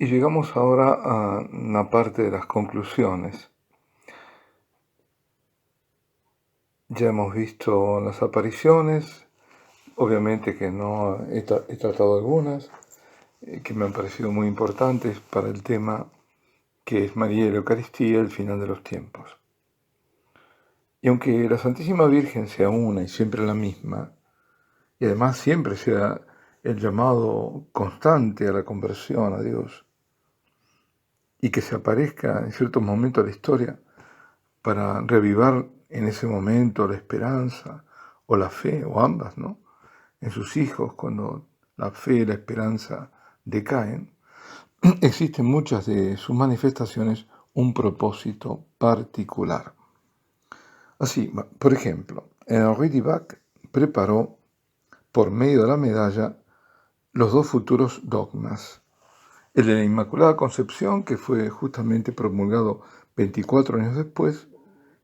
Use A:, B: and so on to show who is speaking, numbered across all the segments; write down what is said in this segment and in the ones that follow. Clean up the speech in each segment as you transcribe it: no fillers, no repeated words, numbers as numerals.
A: Y llegamos ahora a una parte de las conclusiones. Ya hemos visto las apariciones, obviamente que no he tratado algunas, que me han parecido muy importantes para el tema que es María y la Eucaristía, el final de los tiempos. Y aunque la Santísima Virgen sea una y siempre la misma, y además siempre sea el llamado constante a la conversión a Dios, y que se aparezca en ciertos momentos de la historia para reavivar en ese momento la esperanza o la fe, o ambas, ¿no? En sus hijos, cuando la fe y la esperanza decaen, existen muchas de sus manifestaciones un propósito particular. Así, por ejemplo, Henri Divac preparó, por medio de la medalla, los dos futuros dogmas. El de la Inmaculada Concepción, que fue justamente promulgado 24 años después,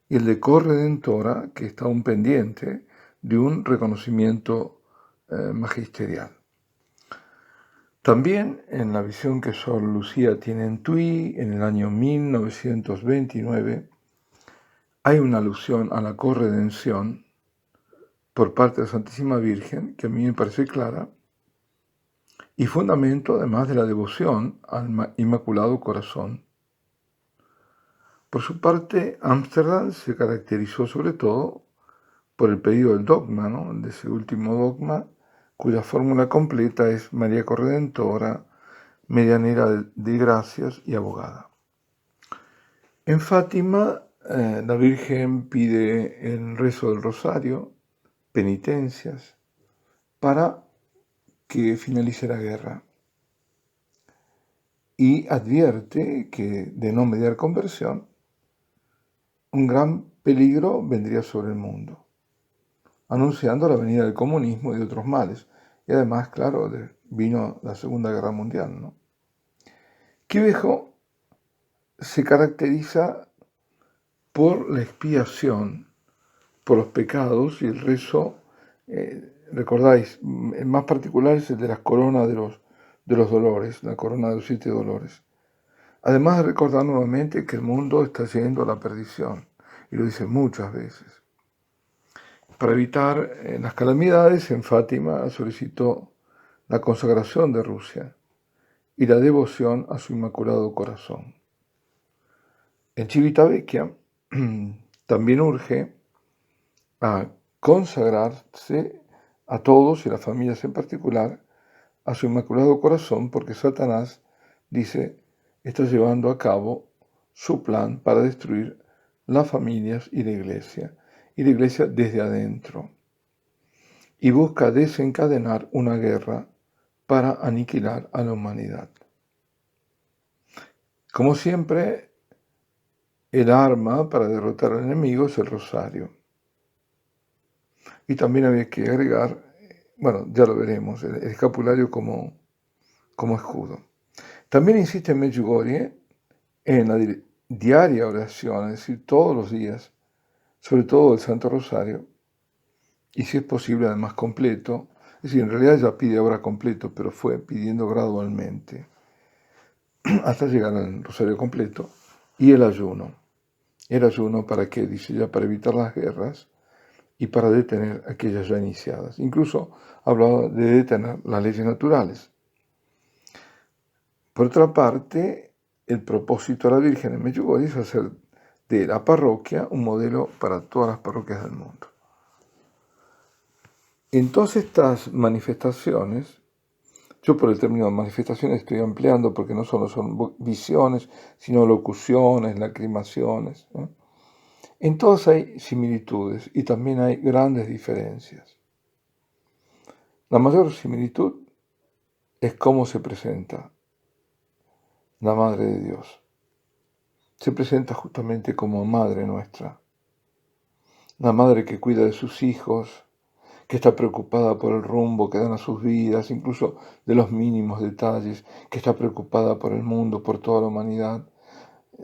A: y el de Corredentora, que está aún pendiente de un reconocimiento magisterial. También en la visión que Sor Lucía tiene en Tui, en el año 1929, hay una alusión a la corredención por parte de la Santísima Virgen, que a mí me parece clara, y fundamento además de la devoción al Inmaculado Corazón. Por su parte, Ámsterdam se caracterizó sobre todo por el pedido del dogma, ¿no? De ese último dogma, cuya fórmula completa es María Corredentora, medianera de gracias y abogada. En Fátima, la Virgen pide el rezo del rosario, penitencias, para que finalice la guerra. Y advierte que, de no mediar conversión, un gran peligro vendría sobre el mundo, anunciando la venida del comunismo y de otros males. Y además, claro, vino la Segunda Guerra Mundial, ¿no? Quivejo se caracteriza por la expiación, por los pecados y el rezo, recordáis, el más particular es el de las coronas de los dolores, la corona de los 7 dolores. Además de recordar nuevamente que el mundo está yendo a la perdición, y lo dice muchas veces. Para evitar las calamidades, en Fátima solicitó la consagración de Rusia y la devoción a su Inmaculado Corazón. En Civitavecchia también urge a consagrarse a todos y a las familias en particular a su Inmaculado Corazón, porque Satanás, dice, está llevando a cabo su plan para destruir las familias y la Iglesia desde adentro, y busca desencadenar una guerra para aniquilar a la humanidad. Como siempre, el arma para derrotar al enemigo es el rosario. Y también había que agregar, bueno, ya lo veremos, el escapulario como escudo. También insiste en Medjugorje en la diaria oración, es decir, todos los días, sobre todo el Santo Rosario, y si es posible además completo, es decir, en realidad ya pide ahora completo, pero fue pidiendo gradualmente, hasta llegar al Rosario completo, y el ayuno. El ayuno, ¿para qué? Dice ya, para evitar las guerras y para detener aquellas ya iniciadas. Incluso hablaba de detener las leyes naturales. Por otra parte, el propósito de la Virgen en Medjugorje es hacer de la parroquia un modelo para todas las parroquias del mundo. En todas estas manifestaciones, yo por el término manifestaciones estoy ampliando porque no solo son visiones, sino locuciones, lacrimaciones. En todas hay similitudes y también hay grandes diferencias. La mayor similitud es cómo se presenta la Madre de Dios. Se presenta justamente como Madre nuestra, la Madre que cuida de sus hijos, que está preocupada por el rumbo que dan a sus vidas, incluso de los mínimos detalles, que está preocupada por el mundo, por toda la humanidad.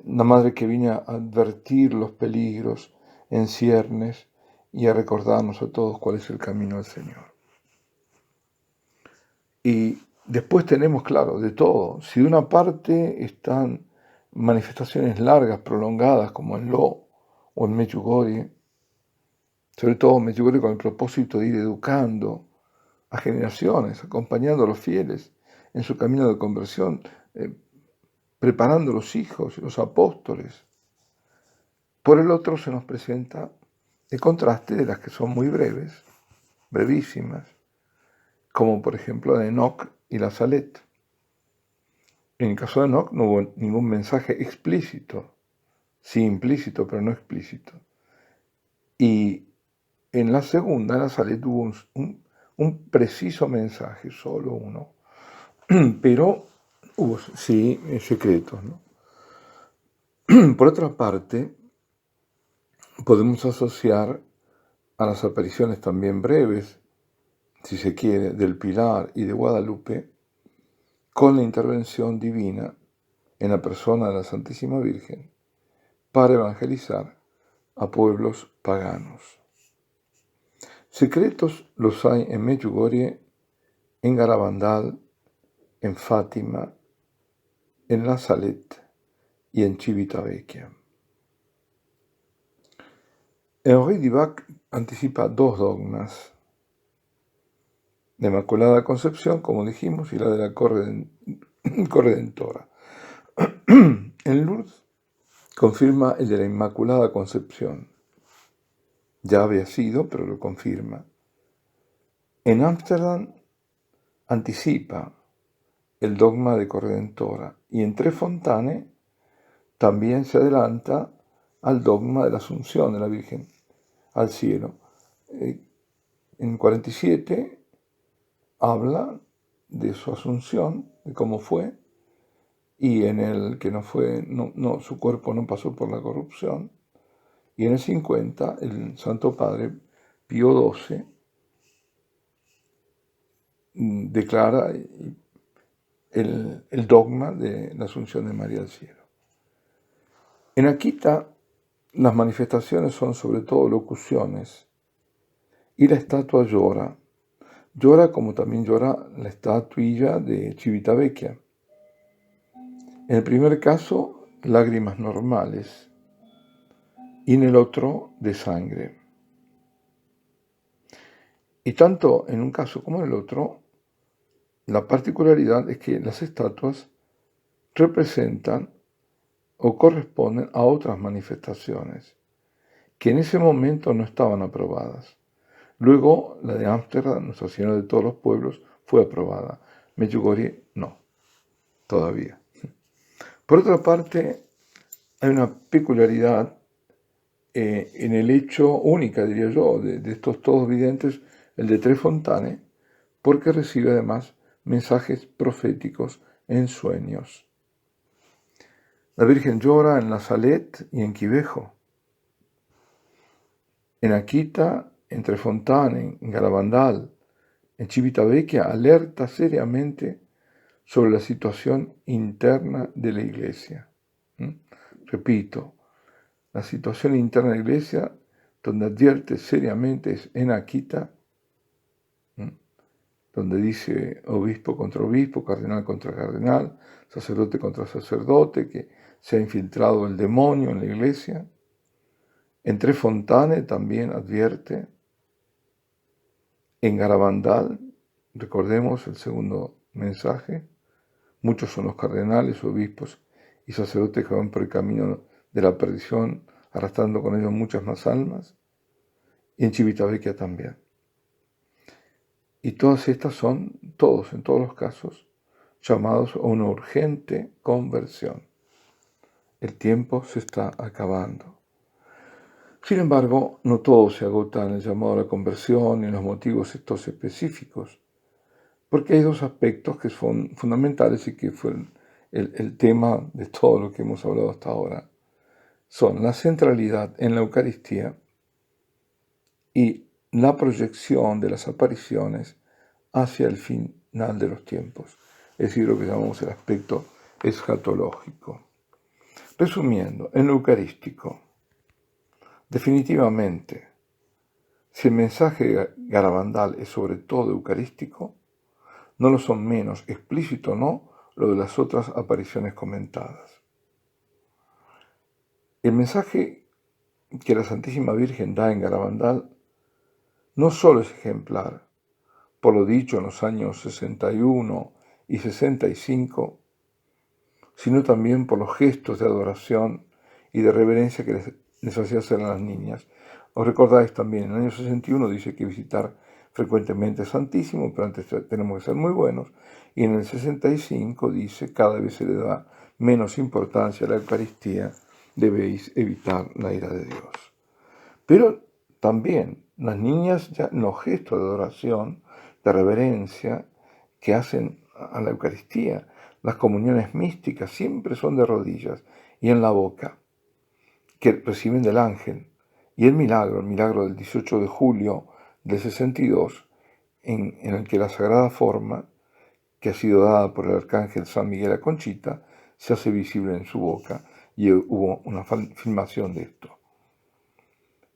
A: La Madre que viene a advertir los peligros en ciernes y a recordarnos a todos cuál es el camino del Señor. Y Después tenemos, claro, de todo. Si de una parte están manifestaciones largas, prolongadas, como en Lo o en Medjugorje, sobre todo en Medjugorje con el propósito de ir educando a generaciones, acompañando a los fieles en su camino de conversión, preparando a los hijos, los apóstoles. Por el otro se nos presenta el contraste de las que son muy breves, brevísimas, como por ejemplo la de Enoc y la Salet. En el caso de Enoc no hubo ningún mensaje explícito, sí implícito, pero no explícito. Y en la segunda, en la Salet, hubo un preciso mensaje, solo uno, pero hubo, sí, secretos, ¿no? Por otra parte, podemos asociar a las apariciones también breves, si se quiere, del Pilar y de Guadalupe, con la intervención divina en la persona de la Santísima Virgen para evangelizar a pueblos paganos. Secretos los hay en Medjugorje, en Garabandal, en Fátima, en La Salet y en Civitavecchia. Henri Dulac anticipa dos dogmas: la Inmaculada Concepción, como dijimos, y la de la Corredentora. En Lourdes confirma el de la Inmaculada Concepción. Ya había sido, pero lo confirma. En Ámsterdam anticipa el dogma de Corredentora, y en Trefontane también se adelanta al dogma de la Asunción de la Virgen al cielo. En 47 habla de su asunción, de cómo fue, y en el que su cuerpo no pasó por la corrupción. Y en el 50 el Santo Padre Pío XII declara el dogma de la Asunción de María al cielo. En Akita las manifestaciones son sobre todo locuciones, y la estatua llora. Llora como también llora la estatuilla de Civitavecchia. En el primer caso, lágrimas normales, y en el otro, de sangre. Y tanto en un caso como en el otro, la particularidad es que las estatuas representan o corresponden a otras manifestaciones que en ese momento no estaban aprobadas. Luego, la de Ámsterdam, Nuestra Señora de todos los pueblos, fue aprobada. Medjugorje no, todavía. Por otra parte, hay una peculiaridad en el hecho única, diría yo, de estos todos videntes, el de Trefontane, porque recibe además mensajes proféticos en sueños. La Virgen llora en La Salet y en Quivejo. En Akita, en Trefontane, en Garabandal, en Civitavecchia, alerta seriamente sobre la situación interna de la Iglesia. Repito, la situación interna de la Iglesia, donde advierte seriamente, es en Akita, donde dice obispo contra obispo, cardenal contra cardenal, sacerdote contra sacerdote, que se ha infiltrado el demonio en la Iglesia. En Trefontane también advierte. En Garabandal, recordemos el segundo mensaje, muchos son los cardenales, obispos y sacerdotes que van por el camino de la perdición, arrastrando con ellos muchas más almas. Y en Civitavecchia también. Y todas estas son, en todos los casos, llamados a una urgente conversión. El tiempo se está acabando. Sin embargo, no todo se agota en el llamado a la conversión y en los motivos estos específicos, porque hay dos aspectos que son fundamentales y que fueron el tema de todo lo que hemos hablado hasta ahora. Son la centralidad en la Eucaristía y la proyección de las apariciones hacia el final de los tiempos, es decir, lo que llamamos el aspecto escatológico. Resumiendo, en lo eucarístico, definitivamente, si el mensaje garabandal es sobre todo eucarístico, no lo son menos, explícito no, lo de las otras apariciones comentadas. El mensaje que la Santísima Virgen da en Garabandal no solo es ejemplar, por lo dicho en los años 61 y 65, sino también por los gestos de adoración y de reverencia que les hacía hacer a las niñas. Os recordáis también, en el año 61 dice que visitar frecuentemente Santísimo, pero antes tenemos que ser muy buenos, y en el 65 dice, cada vez se le da menos importancia a la Eucaristía, debéis evitar la ira de Dios. Pero también las niñas, ya en los gestos de adoración, de reverencia que hacen a la Eucaristía, las comuniones místicas siempre son de rodillas y en la boca, que reciben del ángel. Y el milagro del 18 de julio del 62, en el que la sagrada forma, que ha sido dada por el arcángel San Miguel a Conchita, se hace visible en su boca, y hubo una filmación de esto.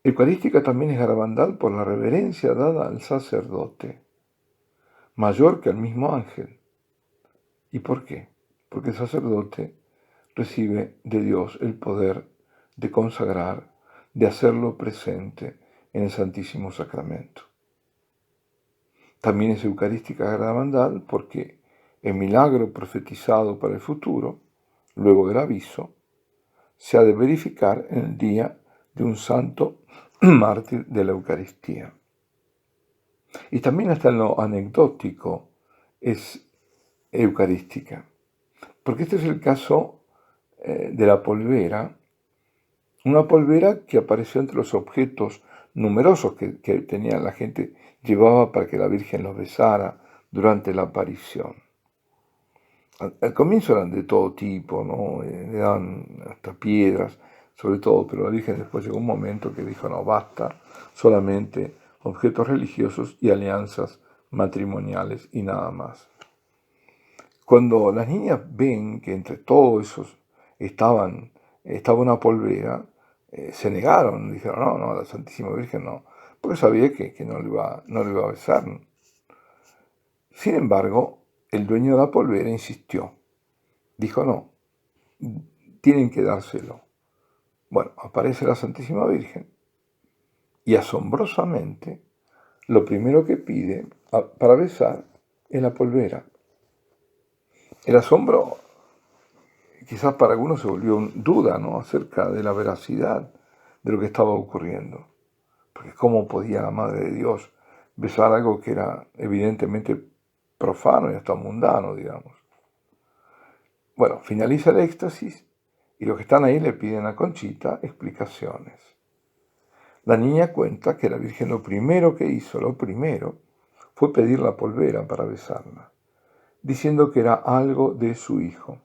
A: Eucarística también es Garabandal por la reverencia dada al sacerdote, mayor que al mismo ángel. ¿Y por qué? Porque el sacerdote recibe de Dios el poder de consagrar, de hacerlo presente en el Santísimo Sacramento. También es eucarística Garabandal porque el milagro profetizado para el futuro, luego del aviso, se ha de verificar en el día de un santo mártir de la Eucaristía. Y también hasta en lo anecdótico es eucarística, porque este es el caso de la polvera, una polvera que apareció entre los objetos numerosos que tenía la gente, llevaba para que la Virgen los besara durante la aparición. Al comienzo eran de todo tipo, ¿no? Le daban hasta piedras, sobre todo, pero la Virgen después llegó un momento que dijo, no, basta, solamente objetos religiosos y alianzas matrimoniales y nada más. Cuando las niñas ven que entre todos esos estaba una polvera, se negaron, dijeron, no, la Santísima Virgen no, porque sabía que no le iba a besar. Sin embargo, el dueño de la polvera insistió, dijo, no, tienen que dárselo. Bueno, aparece la Santísima Virgen y asombrosamente lo primero que pide para besar es la polvera. El asombro quizás para algunos se volvió duda, ¿no?, acerca de la veracidad de lo que estaba ocurriendo. Porque ¿cómo podía la Madre de Dios besar algo que era evidentemente profano y hasta mundano, digamos? Bueno, finaliza el éxtasis y los que están ahí le piden a Conchita explicaciones. La niña cuenta que la Virgen lo primero que hizo, fue pedir la polvera para besarla, diciendo que era algo de su hijo.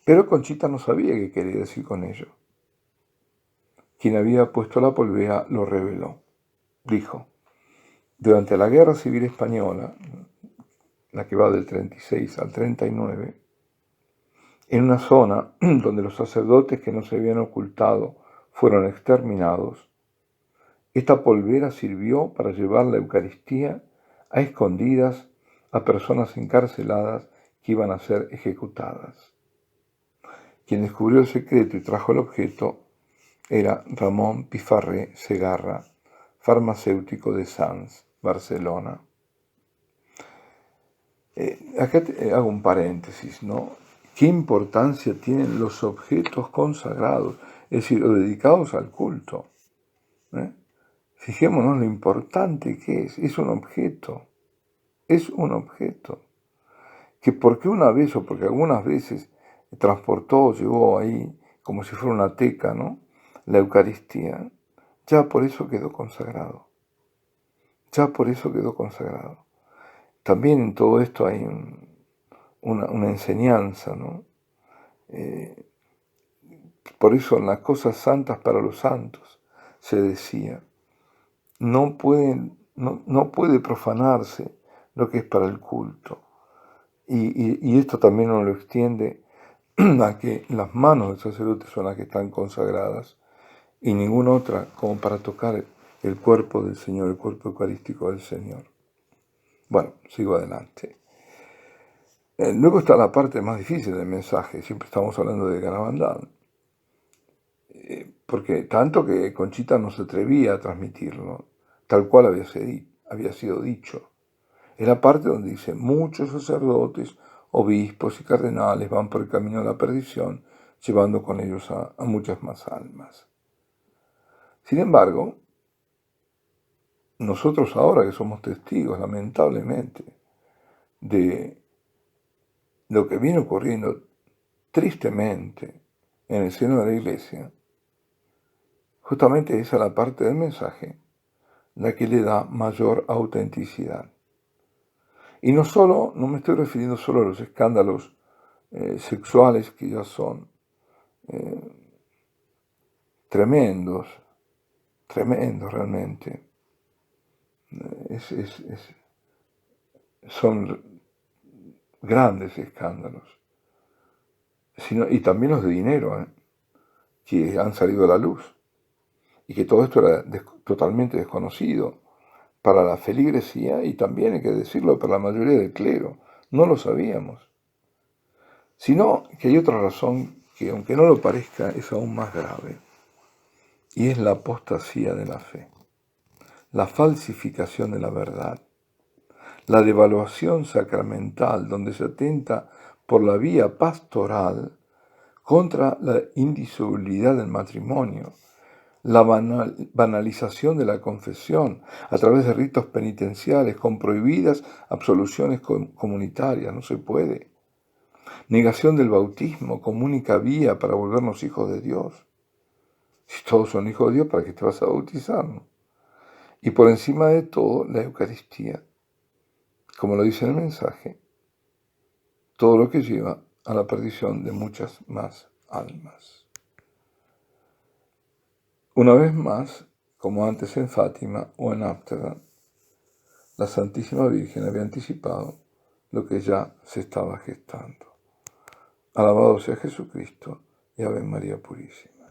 A: Pero Conchita no sabía qué quería decir con ello. Quien había puesto la polvera lo reveló. Dijo, durante la Guerra Civil Española, la que va del 36 al 39, en una zona donde los sacerdotes que no se habían ocultado fueron exterminados, esta polvera sirvió para llevar la Eucaristía a escondidas a personas encarceladas que iban a ser ejecutadas. Quien descubrió el secreto y trajo el objeto era Ramón Pifarré Segarra, farmacéutico de Sants, Barcelona. Acá hago un paréntesis, ¿no? ¿Qué importancia tienen los objetos consagrados, es decir, o dedicados al culto? Fijémonos lo importante que es un objeto, que porque una vez o porque algunas veces transportó, llevó ahí como si fuera una teca, ¿no?, la Eucaristía, ya por eso quedó consagrado. También en todo esto hay una enseñanza, ¿no? Por eso en las cosas santas para los santos se decía, no puede profanarse lo que es para el culto. Y esto también nos lo extiende a que las manos del sacerdote son las que están consagradas y ninguna otra como para tocar el cuerpo del Señor, el cuerpo eucarístico del Señor. Bueno, sigo adelante. Luego está la parte más difícil del mensaje, siempre estamos hablando de Ganabandán, porque tanto que Conchita no se atrevía a transmitirlo, tal cual había sido dicho. Es la parte donde dice, muchos sacerdotes, obispos y cardenales van por el camino de la perdición, llevando con ellos a muchas más almas. Sin embargo, nosotros ahora que somos testigos, lamentablemente, de lo que viene ocurriendo tristemente en el seno de la Iglesia, justamente esa es la parte del mensaje, la que le da mayor autenticidad. Y no me estoy refiriendo solo a los escándalos sexuales que ya son tremendos realmente. Son grandes escándalos. Y también los de dinero, que han salido a la luz. Y que todo esto era totalmente desconocido para la feligresía y también, hay que decirlo, para la mayoría del clero. No lo sabíamos. Sino que hay otra razón que, aunque no lo parezca, es aún más grave. Y es la apostasía de la fe, la falsificación de la verdad, la devaluación sacramental, donde se atenta por la vía pastoral contra la indisolubilidad del matrimonio, la banalización de la confesión a través de ritos penitenciales con prohibidas absoluciones comunitarias, no se puede. Negación del bautismo como única vía para volvernos hijos de Dios. Si todos son hijos de Dios, ¿para qué te vas a bautizar? ¿No? Y por encima de todo, la Eucaristía, como lo dice en el mensaje, todo lo que lleva a la perdición de muchas más almas. Una vez más, como antes en Fátima o en Ámsterdam, la Santísima Virgen había anticipado lo que ya se estaba gestando. Alabado sea Jesucristo y Ave María Purísima.